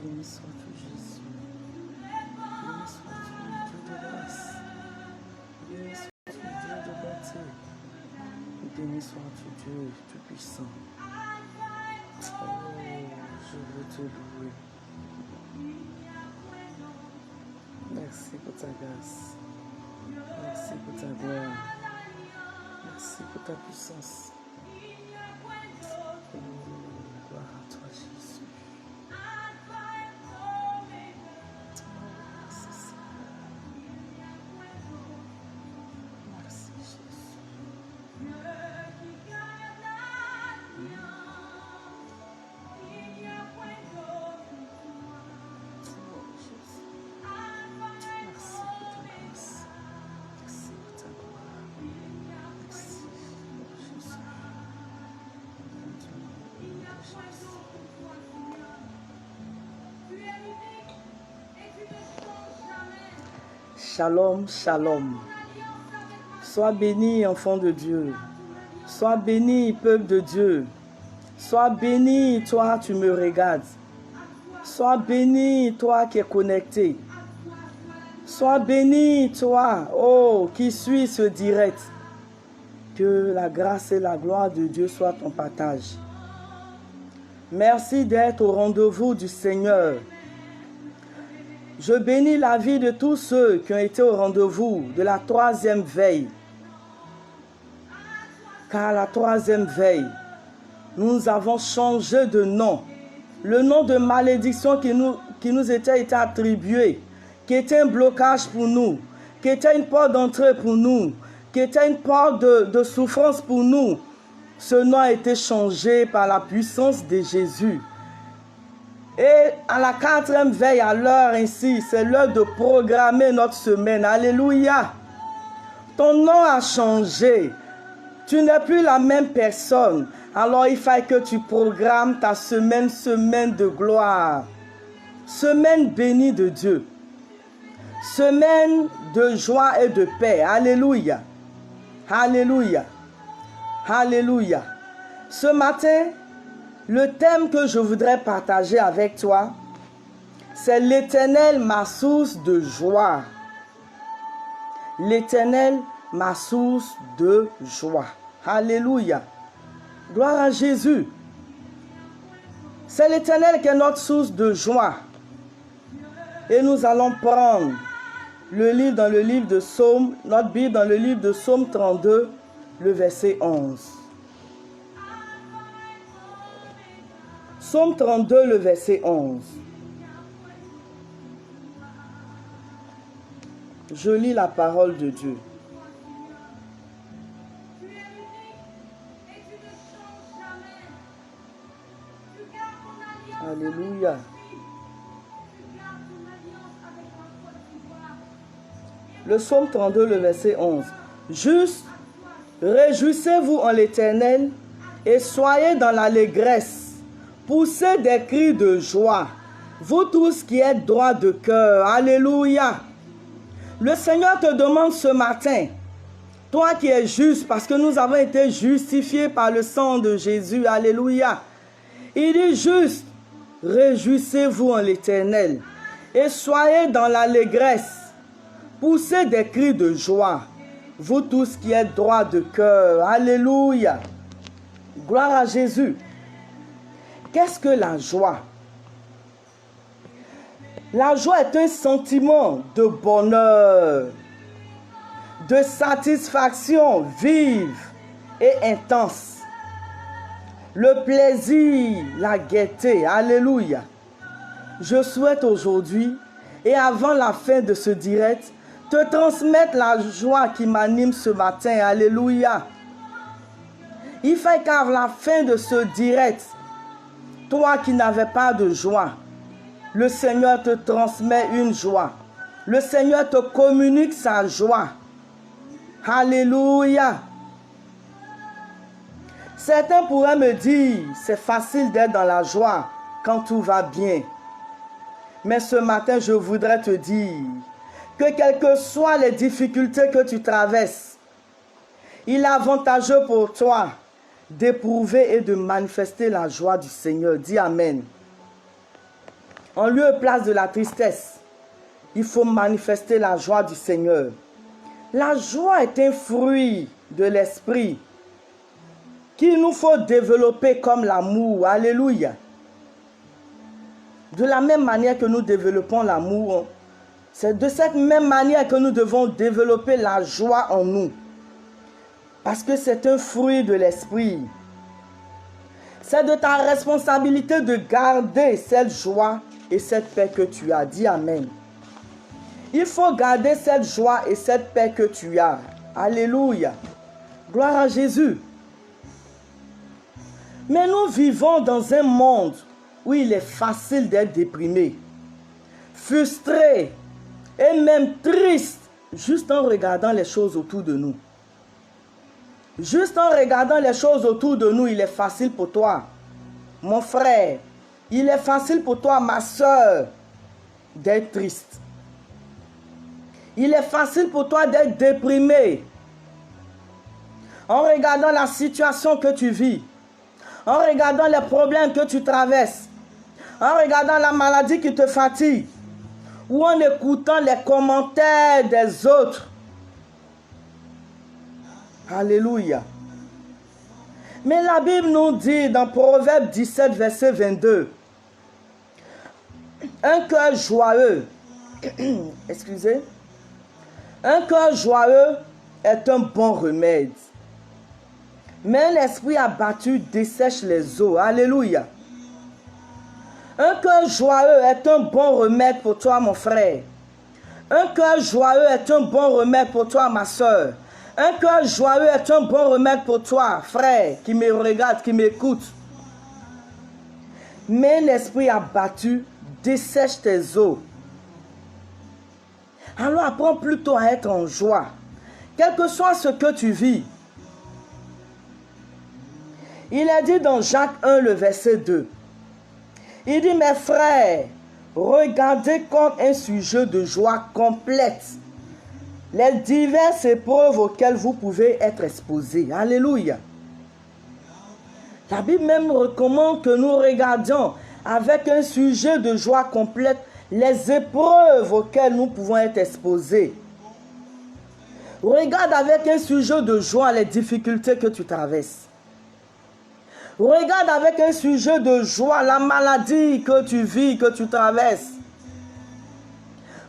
Béni sois-tu, Jésus. Béni sois-tu, Dieu de grâce. Béni sois-tu, Dieu de bonté. Béni sois-tu, Dieu tout-puissant. Oh, je veux te louer. Merci pour ta grâce. Merci pour ta gloire. Merci pour ta puissance. Oh, gloire à toi, Jésus. Merci, Seigneur. Merci, Jésus. Shalom, shalom. Sois béni, enfant de Dieu. Sois béni, peuple de Dieu. Sois béni, toi, tu me regardes. Sois béni, toi qui es connecté. Sois béni, toi, oh, qui suis ce direct. Que la grâce et la gloire de Dieu soient ton partage. Merci d'être au rendez-vous du Seigneur. Je bénis la vie de tous ceux qui ont été au rendez-vous de la 3e veille. Car la 3e veille, nous avons changé de nom. Le nom de malédiction qui nous était été attribué, qui était un blocage pour nous, qui était une porte d'entrée pour nous, qui était une porte de souffrance pour nous. Ce nom a été changé par la puissance de Jésus. Et à la 4e veille, à l'heure ainsi, c'est l'heure de programmer notre semaine. Alléluia. Ton nom a changé. Tu n'es plus la même personne. Alors il faut que tu programmes ta semaine, semaine de gloire. Semaine bénie de Dieu. Semaine de joie et de paix. Alléluia. Alléluia. Alléluia. Ce matin, le thème que je voudrais partager avec toi, c'est l'Éternel, ma source de joie. L'Éternel, ma source de joie. Alléluia. Gloire à Jésus. C'est l'Éternel qui est notre source de joie. Et nous allons prendre le livre dans le livre de Psaume, notre Bible dans le livre de Psaume 32, le verset 11. Psaume 32, le verset 11. Je lis la parole de Dieu. Alléluia. Le psaume 32, le verset 11. Juste, réjouissez-vous en l'Éternel et soyez dans l'allégresse. Poussez des cris de joie, vous tous qui êtes droits de cœur. Alléluia. Le Seigneur te demande ce matin, toi qui es juste, parce que nous avons été justifiés par le sang de Jésus. Alléluia. Il dit juste, réjouissez-vous en l'Éternel et soyez dans l'allégresse. Poussez des cris de joie, vous tous qui êtes droits de cœur. Alléluia. Gloire à Jésus. Qu'est-ce que la joie? La joie est un sentiment de bonheur, de satisfaction vive et intense. Le plaisir, la gaieté. Alléluia. Je souhaite aujourd'hui et avant la fin de ce direct, te transmettre la joie qui m'anime ce matin. Alléluia. Il fait qu'à la fin de ce direct, toi qui n'avais pas de joie, le Seigneur te transmet une joie. Le Seigneur te communique sa joie. Alléluia. Certains pourraient me dire, c'est facile d'être dans la joie quand tout va bien. Mais ce matin, je voudrais te dire que quelles que soient les difficultés que tu traverses, il est avantageux pour toi d'éprouver et de manifester la joie du Seigneur. Dis Amen. En lieu et place de la tristesse, il faut manifester la joie du Seigneur. La joie est un fruit de l'esprit qu'il nous faut développer comme l'amour. Alléluia. De la même manière que nous développons l'amour, c'est de cette même manière que nous devons développer la joie en nous. Parce que c'est un fruit de l'esprit. C'est de ta responsabilité de garder cette joie et cette paix que tu as. Dis Amen. Il faut garder cette joie et cette paix que tu as. Alléluia. Gloire à Jésus. Mais nous vivons dans un monde où il est facile d'être déprimé, frustré et même triste juste en regardant les choses autour de nous. Juste en regardant les choses autour de nous, il est facile pour toi, mon frère. Il est facile pour toi, ma soeur, d'être triste. Il est facile pour toi d'être déprimé. En regardant la situation que tu vis, en regardant les problèmes que tu traverses, en regardant la maladie qui te fatigue, ou en écoutant les commentaires des autres. Alléluia. Mais la Bible nous dit dans Proverbe 17, verset 22, un cœur joyeux, excusez, un cœur joyeux est un bon remède. Mais un esprit abattu dessèche les eaux. Alléluia. Un cœur joyeux est un bon remède pour toi, mon frère. Un cœur joyeux est un bon remède pour toi, ma soeur. Un cœur joyeux est un bon remède pour toi, frère, qui me regarde, qui m'écoute. Mais un esprit abattu dessèche tes eaux. Alors apprends plutôt à être en joie, quel que soit ce que tu vis. Il est dit dans Jacques 1, le verset 2. Il dit, mes frères, regardez comme un sujet de joie complète les diverses épreuves auxquelles vous pouvez être exposés. Alléluia. La Bible même recommande que nous regardions avec un sujet de joie complète les épreuves auxquelles nous pouvons être exposés. Regarde avec un sujet de joie les difficultés que tu traverses. Regarde avec un sujet de joie la maladie que tu vis, que tu traverses.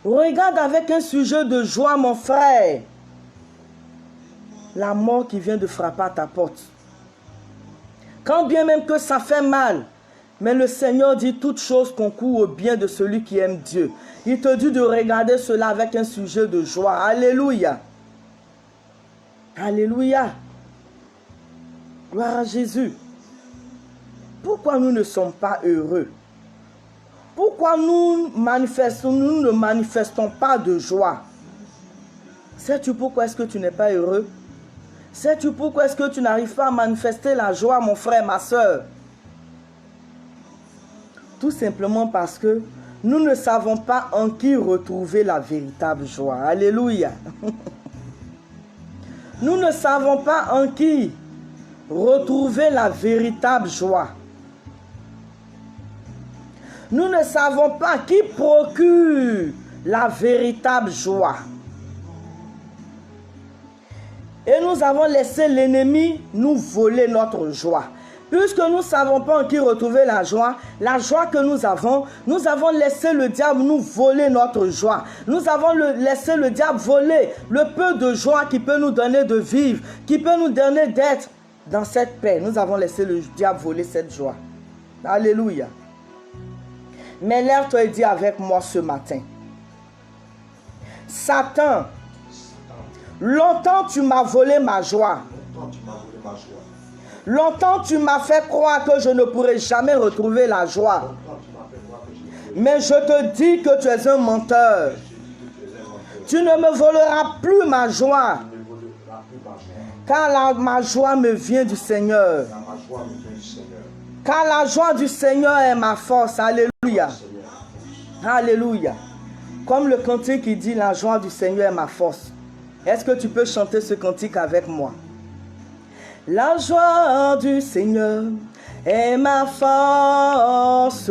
Regarde avec un sujet de joie, mon frère, la mort qui vient de frapper à ta porte. Quand bien même que ça fait mal, mais le Seigneur dit toute chose concourt au bien de celui qui aime Dieu. Il te dit de regarder cela avec un sujet de joie. Alléluia. Alléluia. Gloire à Jésus. Pourquoi nous ne sommes pas heureux? Pourquoi nous ne manifestons pas de joie? Sais-tu pourquoi est-ce que tu n'es pas heureux? Sais-tu pourquoi est-ce que tu n'arrives pas à manifester la joie, mon frère, ma soeur? Tout simplement parce que nous ne savons pas en qui retrouver la véritable joie. Alléluia. Nous ne savons pas en qui retrouver la véritable joie. Nous ne savons pas qui procure la véritable joie. Et nous avons laissé l'ennemi nous voler notre joie. Puisque nous ne savons pas en qui retrouver la joie que nous avons laissé le diable nous voler notre joie. Nous avons laissé le diable voler le peu de joie qui peut nous donner de vivre, qui peut nous donner d'être dans cette paix. Nous avons laissé le diable voler cette joie. Alléluia. Mais lève-toi et dis avec moi ce matin. Satan, longtemps tu m'as volé ma joie. Longtemps tu m'as fait croire que je ne pourrais jamais retrouver la joie. Mais je te dis que tu es un menteur. Tu ne me voleras plus ma joie. Car ma joie me vient du Seigneur. Car la joie du Seigneur est ma force. Alléluia. Alléluia. Comme le cantique qui dit la joie du Seigneur est ma force. Est-ce que tu peux chanter ce cantique avec moi? La joie du Seigneur est ma force.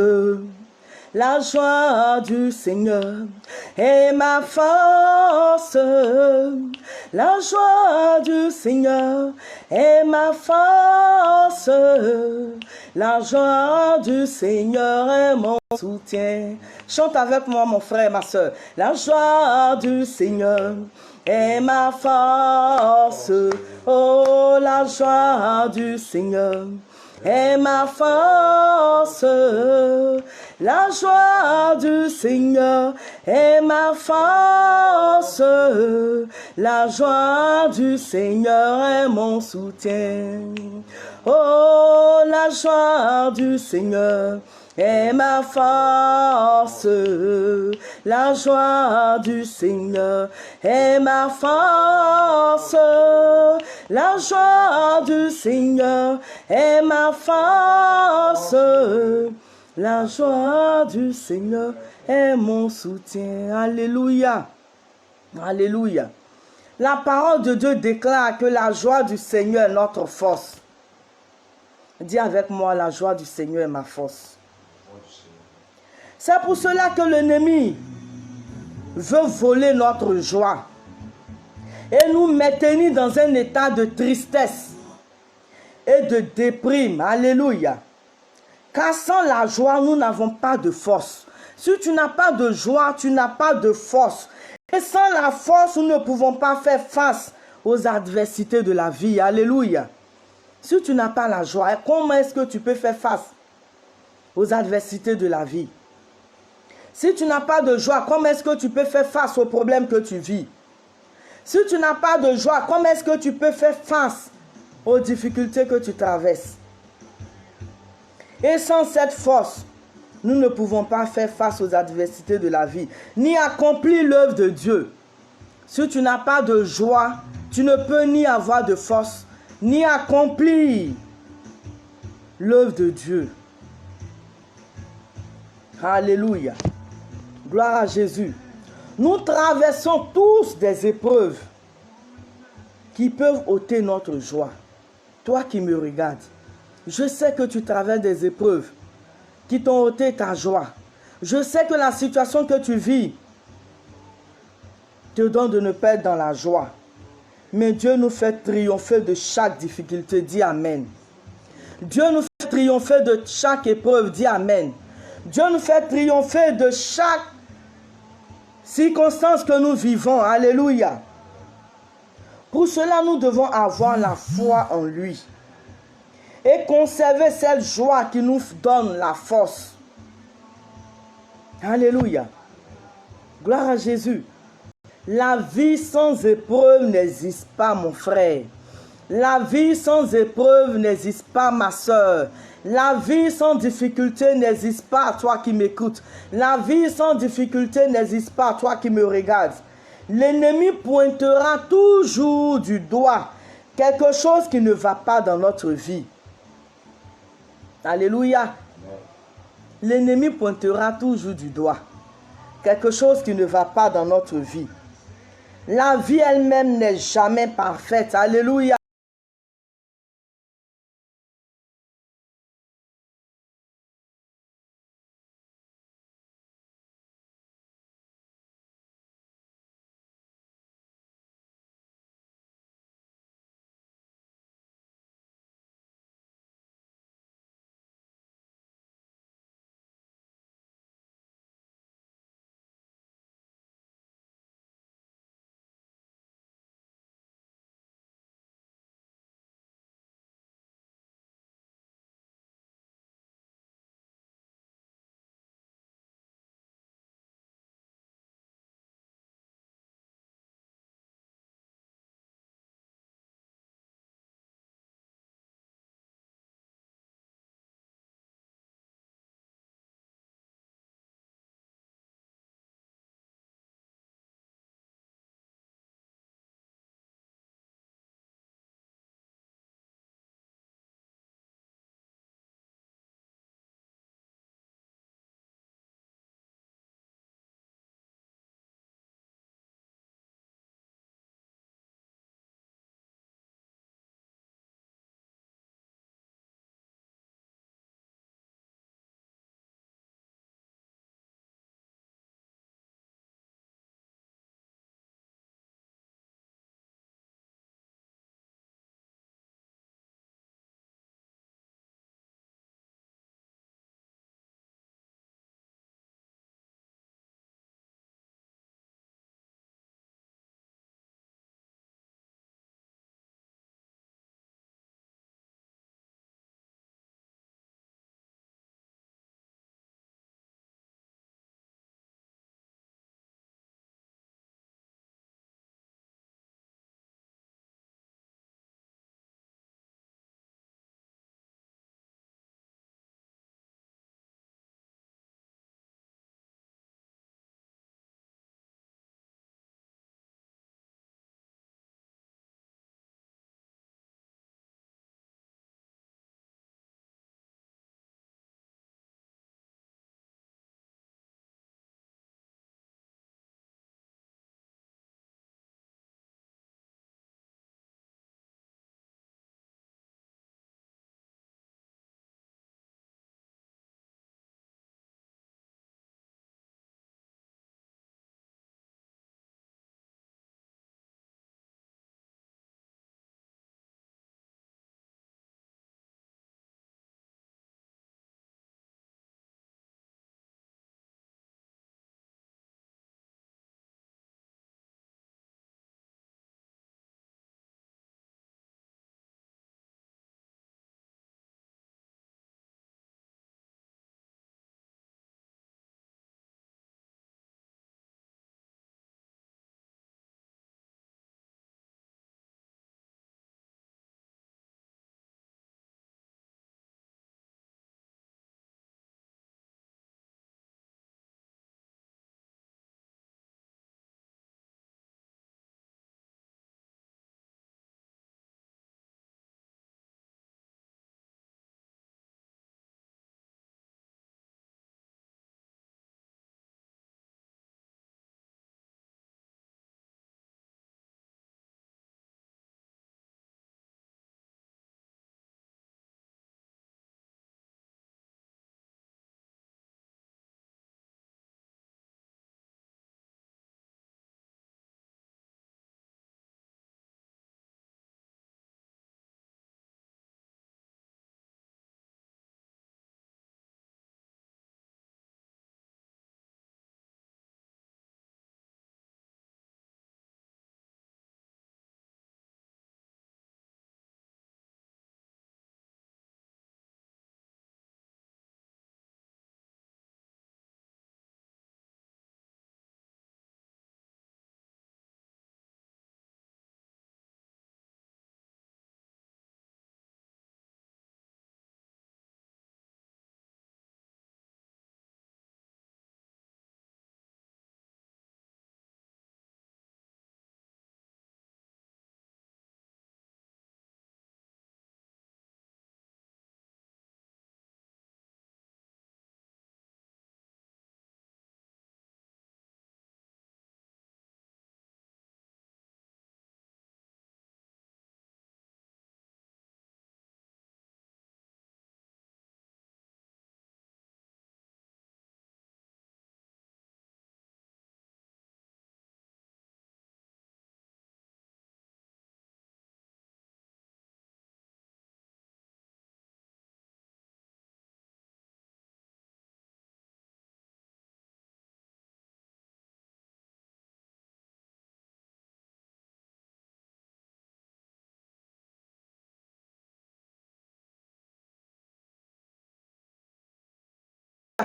La joie du Seigneur est ma force. La joie du Seigneur est ma force. La joie du Seigneur est mon soutien. Chante avec moi, mon frère, ma soeur. La joie du Seigneur est ma force. Oh, la joie du Seigneur est ma force. La joie du Seigneur est ma force. La joie du Seigneur est mon soutien. Oh, la joie du Seigneur est ma force. La joie du Seigneur est ma force. La joie du Seigneur est ma force. La joie du Seigneur est mon soutien. Alléluia. Alléluia. La parole de Dieu déclare que la joie du Seigneur est notre force. Dis avec moi, la joie du Seigneur est ma force. C'est pour cela que l'ennemi veut voler notre joie et nous maintenir dans un état de tristesse et de déprime. Alléluia. Car sans la joie, nous n'avons pas de force. Si tu n'as pas de joie, tu n'as pas de force. Et sans la force, nous ne pouvons pas faire face aux adversités de la vie. Alléluia. Si tu n'as pas la joie, comment est-ce que tu peux faire face aux adversités de la vie? Si tu n'as pas de joie, comment est-ce que tu peux faire face aux problèmes que tu vis? Si tu n'as pas de joie, comment est-ce que tu peux faire face aux difficultés que tu traverses? Et sans cette force, nous ne pouvons pas faire face aux adversités de la vie, ni accomplir l'œuvre de Dieu. Si tu n'as pas de joie, tu ne peux ni avoir de force, ni accomplir l'œuvre de Dieu. Alléluia. Gloire à Jésus. Nous traversons tous des épreuves qui peuvent ôter notre joie. Toi qui me regardes, je sais que tu traverses des épreuves qui t'ont ôté ta joie. Je sais que la situation que tu vis te donne de ne pas être dans la joie. Mais Dieu nous fait triompher de chaque difficulté. Dis Amen. Dieu nous fait triompher de chaque épreuve. Dis Amen. Dieu nous fait triompher de chaque circonstance que nous vivons. Alléluia. Pour cela, nous devons avoir la foi en lui et conserver cette joie qui nous donne la force. Alléluia. Gloire à Jésus. La vie sans épreuve n'existe pas, mon frère. La vie sans épreuve n'existe pas, ma soeur. La vie sans difficulté n'existe pas, toi qui m'écoutes. La vie sans difficulté n'existe pas, toi qui me regardes. L'ennemi pointera toujours du doigt quelque chose qui ne va pas dans notre vie. Alléluia. L'ennemi pointera toujours du doigt quelque chose qui ne va pas dans notre vie. La vie elle-même n'est jamais parfaite. Alléluia.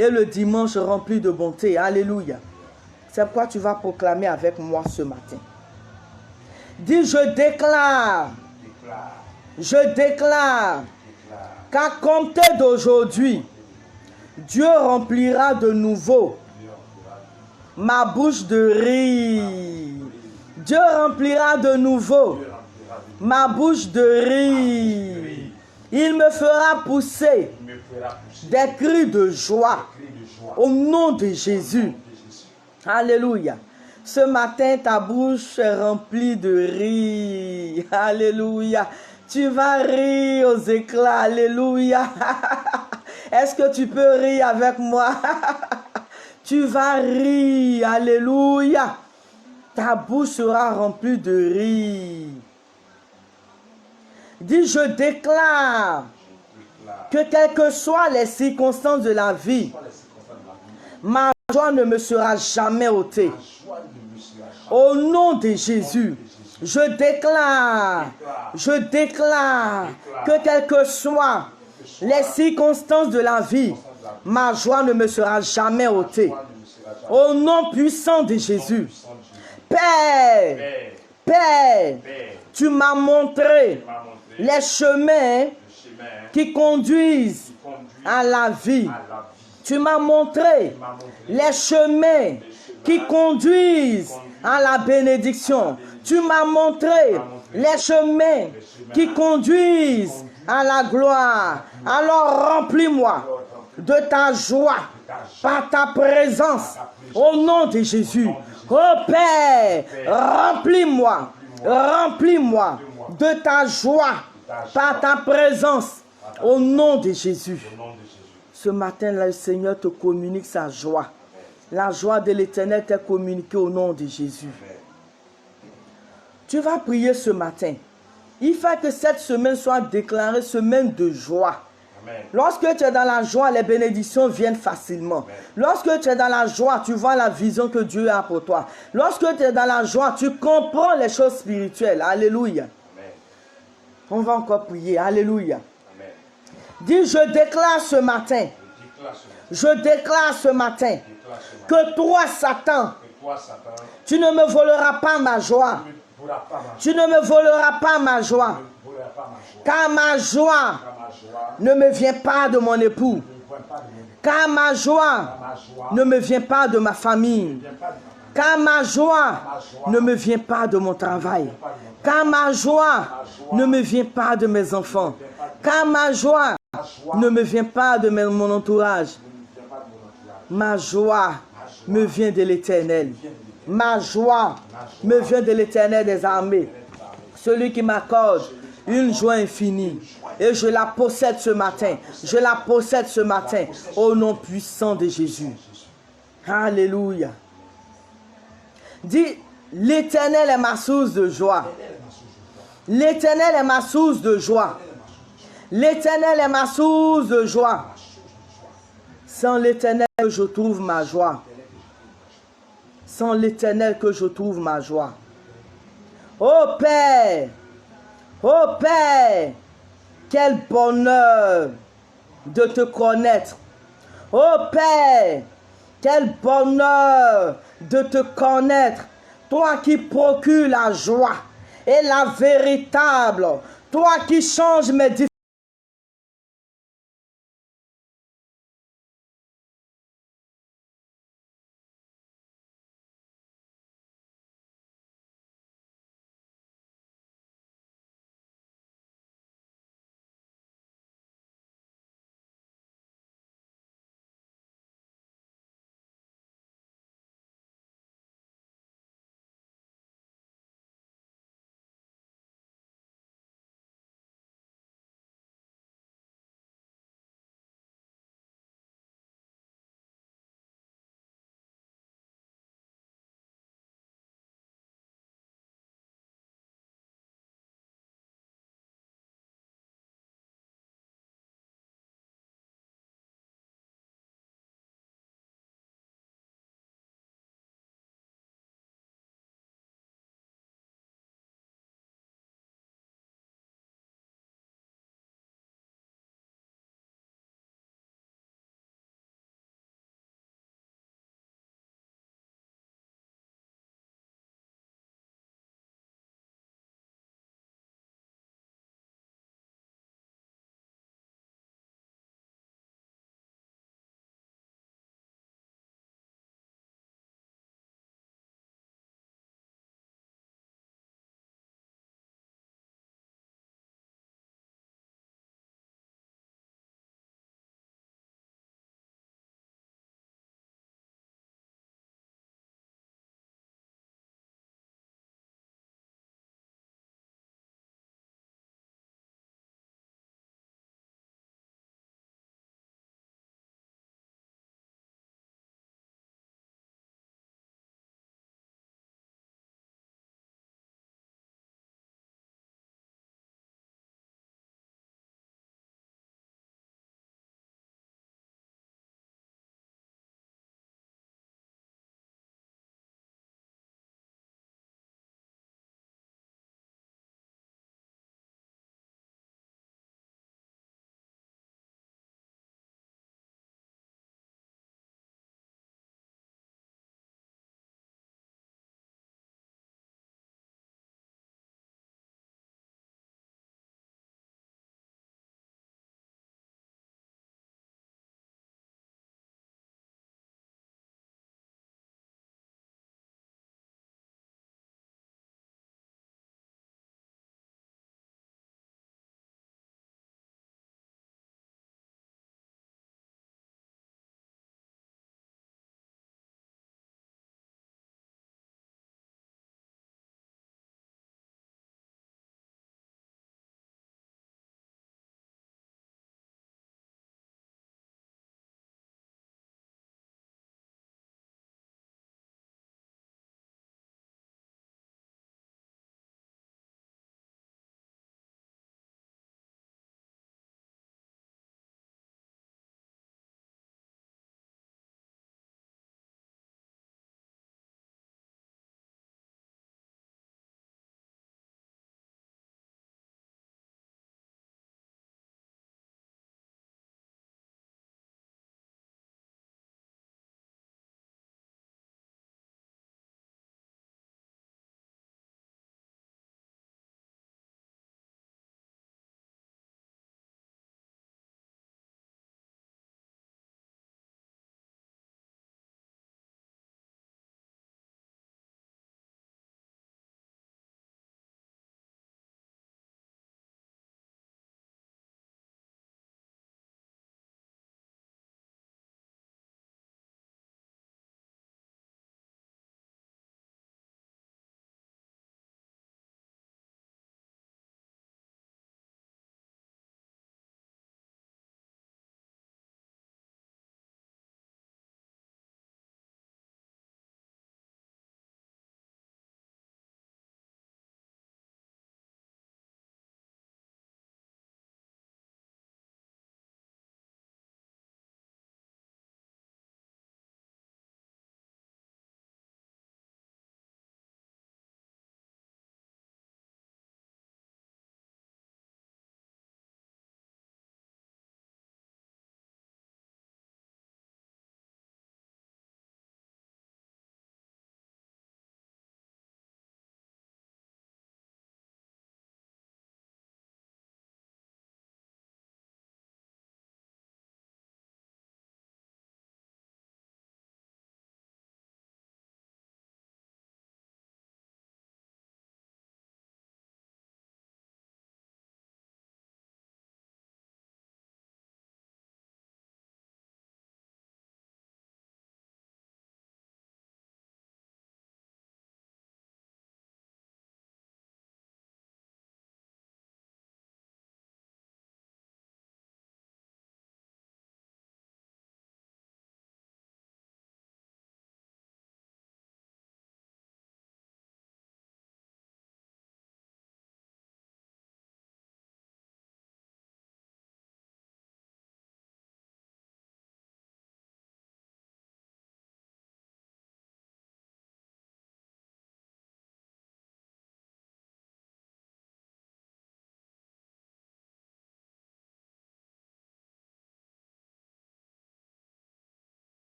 et le dimanche rempli de bonté. Alléluia. C'est pourquoi tu vas proclamer avec moi ce matin. Dis, je déclare qu'à compter d'aujourd'hui, Dieu remplira de nouveau ma bouche de rire. Dieu remplira de nouveau ma bouche de rire. Il me fera pousser des cris de joie au nom de Jésus. Alléluia. Ce matin, ta bouche est remplie de rire. Alléluia. Tu vas rire aux éclats. Alléluia. Est-ce que tu peux rire avec moi? Tu vas rire. Alléluia. Ta bouche sera remplie de rire. Dis, je déclare que quelles que soient les circonstances de la vie, ma joie ne me sera jamais ôtée. Au nom de Jésus, je déclare que quelles que soient les circonstances de la vie, ma joie ne me sera jamais ôtée. Au nom puissant de Jésus. Père, tu m'as montré les chemins qui conduisent à la vie. Tu m'as montré les chemins qui conduisent à la bénédiction. Tu m'as montré les chemins qui conduisent à la gloire. Alors remplis-moi de ta joie par ta présence au nom de Jésus. Oh Père, remplis-moi de ta joie par ta présence au nom de Jésus. Ce matin, le Seigneur te communique sa joie. La joie de l'Éternel t'est communiquée au nom de Jésus. Tu vas prier ce matin. Il faut que cette semaine soit déclarée semaine de joie. Lorsque tu es dans la joie, les bénédictions viennent facilement. Lorsque tu es dans la joie, tu vois la vision que Dieu a pour toi. Lorsque tu es dans la joie, tu comprends les choses spirituelles. Alléluia. On va encore prier. Alléluia. Dis, je déclare ce matin. Je déclare ce matin que toi, Satan, tu ne me voleras pas ma joie. Tu ne me voleras pas ma joie. Car ma joie ne me vient pas de mon époux. Car ma joie ne me vient pas de ma famille. Car ma joie ne me vient pas de mon travail. Car ma joie ne me vient pas de mes enfants. Car ma joie ne me vient pas de mon entourage. Ma joie me vient de l'Éternel. Ma joie me vient de l'Éternel des armées. Celui qui m'accorde une joie infinie. Et je la possède ce matin. Je la possède ce matin. Au nom puissant de Jésus. Alléluia. Dis, l'Éternel est ma source de joie. L'Éternel est ma source de joie. L'Éternel est ma source de joie. Sans l'Éternel que je trouve ma joie. Sans l'Éternel que je trouve ma joie. Oh Père, quel bonheur de te connaître. Oh Père, quel bonheur de te connaître. Toi qui procures la joie et la véritable. Toi qui changes mes difficultés.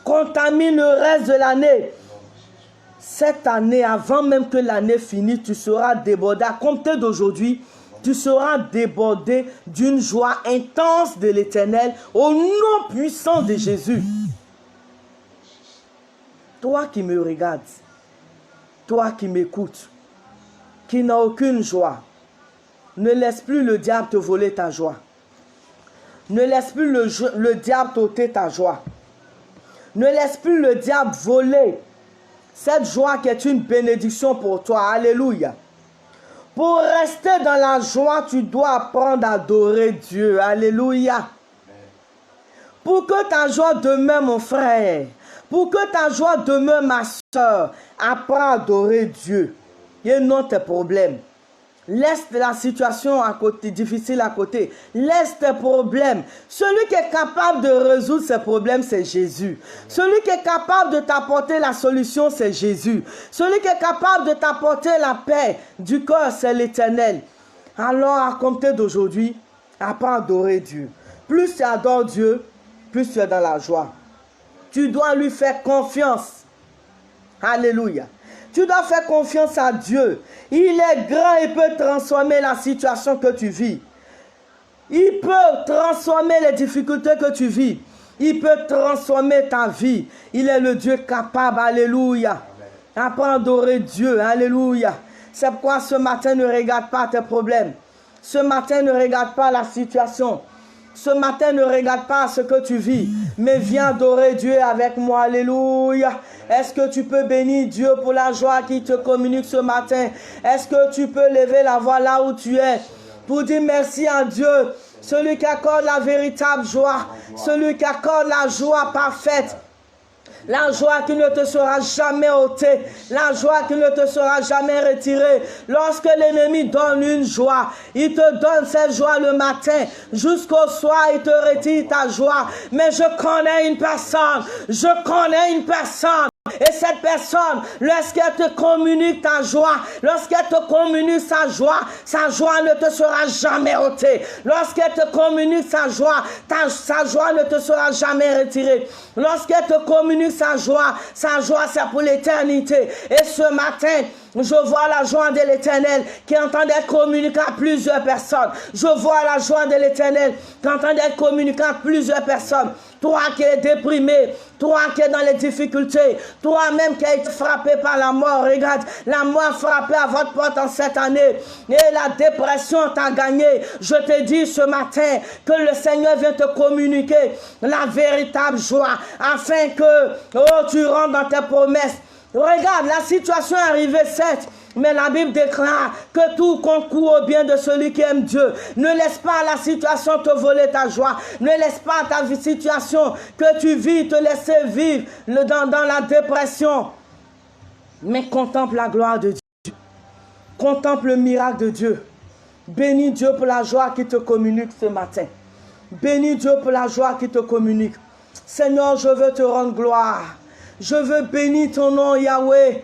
contamine le reste de l'année. Cette année, avant même que l'année finisse, tu seras débordé. À compter d'aujourd'hui, tu seras débordé d'une joie intense de l'Éternel au nom puissant de Jésus. Toi qui me regardes, toi qui m'écoutes, qui n'as aucune joie, ne laisse plus le diable te voler ta joie. Ne laisse plus le diable t'ôter ta joie. Ne laisse plus le diable voler cette joie qui est une bénédiction pour toi. Alléluia. Pour rester dans la joie, tu dois apprendre à adorer Dieu. Alléluia. Pour que ta joie demeure, mon frère, pour que ta joie demeure, ma soeur, apprends à adorer Dieu. Et non tes problèmes. Laisse la situation à côté, difficile à côté. Laisse tes problèmes. Celui qui est capable de résoudre ces problèmes, c'est Jésus. Celui qui est capable de t'apporter la solution, c'est Jésus. Celui qui est capable de t'apporter la paix du cœur, c'est l'Éternel. Alors, à compter d'aujourd'hui, apprends à adorer Dieu. Plus tu adores Dieu, plus tu es dans la joie. Tu dois lui faire confiance. Alléluia. Tu dois faire confiance à Dieu. Il est grand et peut transformer la situation que tu vis. Il peut transformer les difficultés que tu vis. Il peut transformer ta vie. Il est le Dieu capable. Alléluia. Apprends à adorer Dieu. Alléluia. C'est pourquoi ce matin, ne regarde pas tes problèmes. Ce matin, ne regarde pas la situation. Ce matin, ne regarde pas ce que tu vis, mais viens adorer Dieu avec moi. Alléluia. Est-ce que tu peux bénir Dieu pour la joie qu'il te communique ce matin? Est-ce que tu peux lever la voix là où tu es pour dire merci à Dieu, celui qui accorde la véritable joie, celui qui accorde la joie parfaite? La joie qui ne te sera jamais ôtée. La joie qui ne te sera jamais retirée. Lorsque l'ennemi donne une joie, il te donne cette joie le matin. Jusqu'au soir, il te retire ta joie. Mais je connais une personne. Je connais une personne. Et cette personne, lorsqu'elle te communique ta joie, lorsqu'elle te communique sa joie ne te sera jamais ôtée. Lorsqu'elle te communique sa joie ne te sera jamais retirée. Lorsqu'elle te communique sa joie c'est pour l'éternité. Et ce matin, je vois la joie de l'Éternel qui est en train d'être communiquée à plusieurs personnes. Je vois la joie de l'Éternel qui est en train d'être communiquée à plusieurs personnes. Toi qui es déprimé, toi qui es dans les difficultés, toi-même qui as été frappé par la mort, regarde, la mort frappée à votre porte en cette année et la dépression t'a gagné. Je te dis ce matin que le Seigneur vient te communiquer la véritable joie afin que tu rentres dans tes promesses. Regarde, la situation est arrivée, certes, mais la Bible déclare que tout concourt au bien de celui qui aime Dieu. Ne laisse pas la situation te voler ta joie. Ne laisse pas ta situation que tu vis te laisser vivre dans la dépression. Mais contemple la gloire de Dieu. Contemple le miracle de Dieu. Bénis Dieu pour la joie qui te communique ce matin. Bénis Dieu pour la joie qui te communique. Seigneur, je veux te rendre gloire. Je veux bénir ton nom, Yahweh.